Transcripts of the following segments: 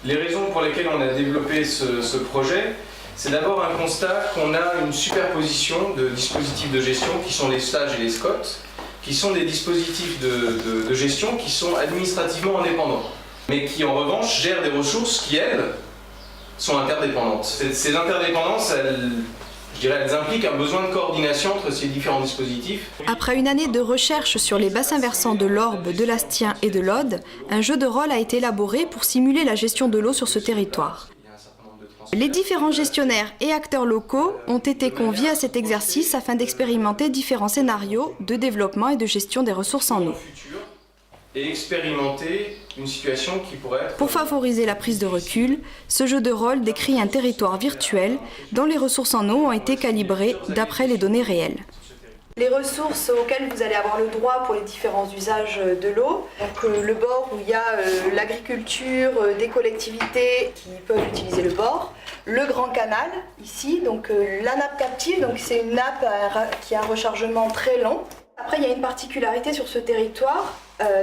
Les raisons pour lesquelles on a développé ce projet, c'est d'abord un constat qu'on a une superposition de dispositifs de gestion qui sont les stages et les SCOT, qui sont des dispositifs de gestion qui sont administrativement indépendants, mais qui en revanche gèrent des ressources qui, elles, sont interdépendantes. Ces interdépendances, elles impliquent un besoin de coordination entre ces différents dispositifs. Après une année de recherche sur les bassins versants de l'Orbe, de l'Astien et de l'Aude, un jeu de rôle a été élaboré pour simuler la gestion de l'eau sur ce territoire. Les différents gestionnaires et acteurs locaux ont été conviés à cet exercice afin d'expérimenter différents scénarios de développement et de gestion des ressources en eau. Et expérimenter une situation qui pourrait être... Pour favoriser la prise de recul, ce jeu de rôle décrit un territoire virtuel dont les ressources en eau ont été calibrées d'après les données réelles. Les ressources auxquelles vous allez avoir le droit pour les différents usages de l'eau, donc le bord où il y a l'agriculture, des collectivités qui peuvent utiliser le bord, le grand canal ici, donc la nappe captive, donc c'est une nappe qui a un rechargement très long. Après, il y a une particularité sur ce territoire,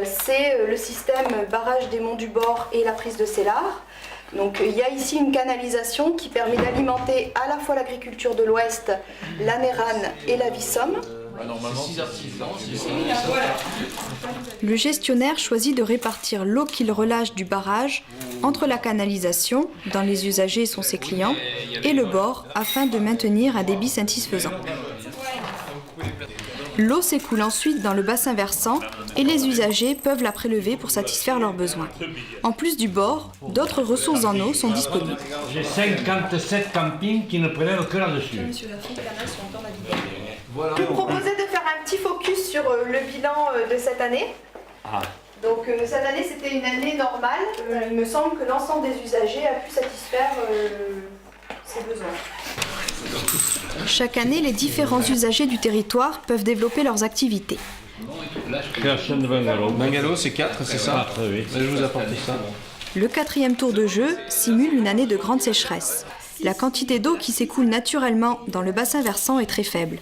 c'est le système barrage des monts du bord et la prise de Célard. Donc il y a ici une canalisation qui permet d'alimenter à la fois l'agriculture de l'Ouest, la Nérane et la Vissomme. Le gestionnaire choisit de répartir l'eau qu'il relâche du barrage entre la canalisation, dont les usagers sont ses clients, et le bord afin de maintenir un débit satisfaisant. L'eau s'écoule ensuite dans le bassin versant et les usagers peuvent la prélever pour satisfaire leurs besoins. En plus du bord, d'autres ressources en eau sont disponibles. J'ai 57 campings qui ne prélèvent que là-dessus. Je vous proposais de faire un petit focus sur le bilan de cette année. Donc cette année c'était une année normale. Il me semble que l'ensemble des usagers a pu satisfaire ses besoins. Chaque année, les différents usagers du territoire peuvent développer leurs activités. Création de bungalow. Bungalow, c'est 4, c'est ça? 4, oui. Je vous apporte ça. Le 4e tour de jeu simule une année de grande sécheresse. La quantité d'eau qui s'écoule naturellement dans le bassin versant est très faible.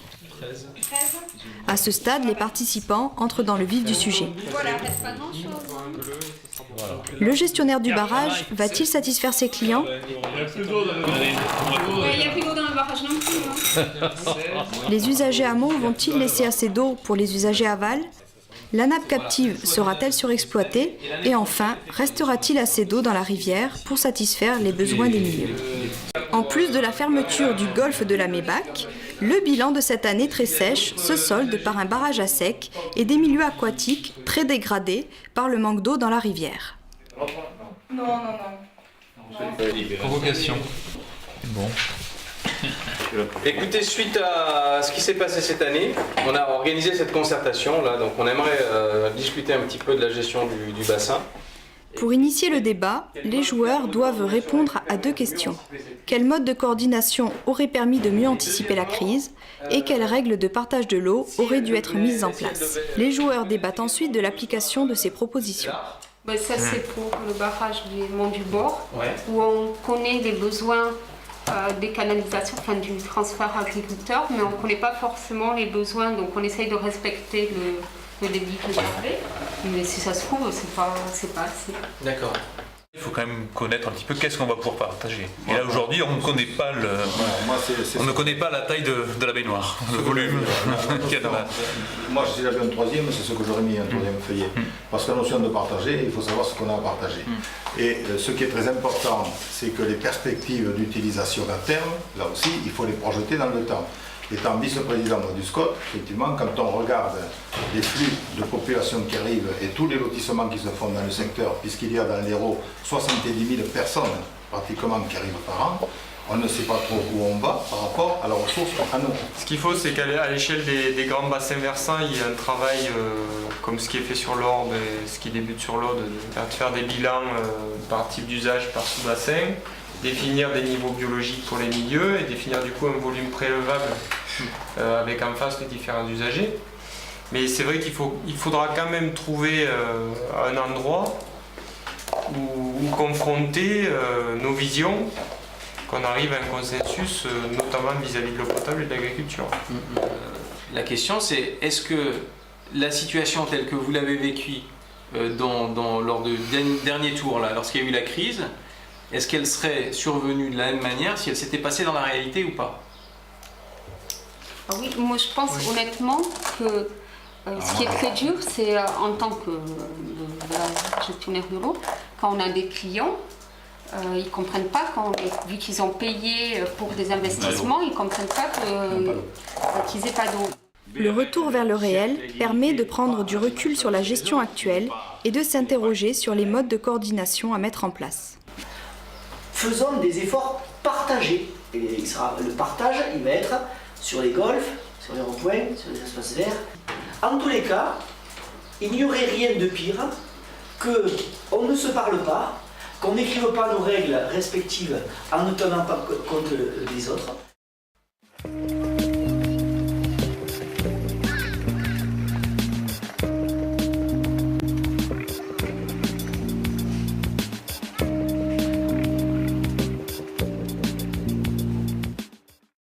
À ce stade, les participants entrent dans le vif du sujet. Le gestionnaire du barrage va-t-il satisfaire ses clients? Il n'y a plus d'eau dans le barrage non plus. Les usagers amont vont-ils laisser assez d'eau pour les usagers aval? La nappe captive sera-t-elle surexploitée? Et enfin, restera-t-il assez d'eau dans la rivière pour satisfaire les besoins des milieux? En plus de la fermeture du golfe de la Mébac, le bilan de cette année très sèche se solde par un barrage à sec et des milieux aquatiques très dégradés par le manque d'eau dans la rivière. Non. Provocation. Bon. Écoutez, suite à ce qui s'est passé cette année, on a organisé cette concertation là, donc on aimerait discuter un petit peu de la gestion du bassin. Pour initier le débat, les joueurs doivent répondre à 2 questions. Quel mode de coordination aurait permis de mieux anticiper la crise et quelles règles de partage de l'eau auraient dû être mises en place? Les joueurs débattent ensuite de l'application de ces propositions. Ça c'est pour le barrage du Mont du Bord, où on connaît les besoins des canalisations, enfin du transfert agriculteur, mais on ne connaît pas forcément les besoins, donc on essaye de respecter le débit réservé, mais si ça se trouve, c'est pas assez. D'accord. Il faut quand même connaître un petit peu qu'est-ce qu'on va pouvoir partager. Et là aujourd'hui, on ne connaît pas la taille de la baignoire, le volume qu'il y a dans la... Moi, si j'avais un 3e, c'est ce que j'aurais mis, un 3e feuillet. Parce que la notion de partager, il faut savoir ce qu'on a à partager. Et ce qui est très important, c'est que les perspectives d'utilisation à terme, là aussi, il faut les projeter dans le temps. Étant vice-président du SCOT, effectivement, quand on regarde les flux de population qui arrivent et tous les lotissements qui se font dans le secteur, puisqu'il y a dans l'Hérault 70 000 personnes pratiquement qui arrivent par an, on ne sait pas trop où on va par rapport à la ressource en eau. Ce qu'il faut, c'est qu'à l'échelle des grands bassins versants, il y a un travail comme ce qui est fait sur l'Orbe et ce qui débute sur l'Aude, de faire des bilans par type d'usage, par sous-bassin, définir des niveaux biologiques pour les milieux et définir du coup un volume prélevable avec en face les différents usagers. Mais c'est vrai qu'il faudra quand même trouver un endroit où confronter nos visions, qu'on arrive à un consensus, notamment vis-à-vis de l'eau potable et de l'agriculture. La question c'est, est-ce que la situation telle que vous l'avez vécue lors du dernier tour, là, lorsqu'il y a eu la crise, est-ce qu'elle serait survenue de la même manière si elle s'était passée dans la réalité ou pas? Ah oui, moi je pense honnêtement que ce qui est très dur, c'est en tant que gestionnaire de l'eau, quand on a des clients, ils ne comprennent pas, vu qu'ils ont payé pour des investissements, ils ne comprennent pas qu'ils n'aient pas d'eau. Le retour vers le réel permet de prendre du recul sur la gestion actuelle et de s'interroger sur les modes de coordination à mettre en place. Faisons des efforts partagés. Et le partage, il va être sur les golfs, sur les ronds-points, sur les espaces verts. En tous les cas, il n'y aurait rien de pire qu'on ne se parle pas, qu'on n'écrive pas nos règles respectives en ne tenant pas compte des autres.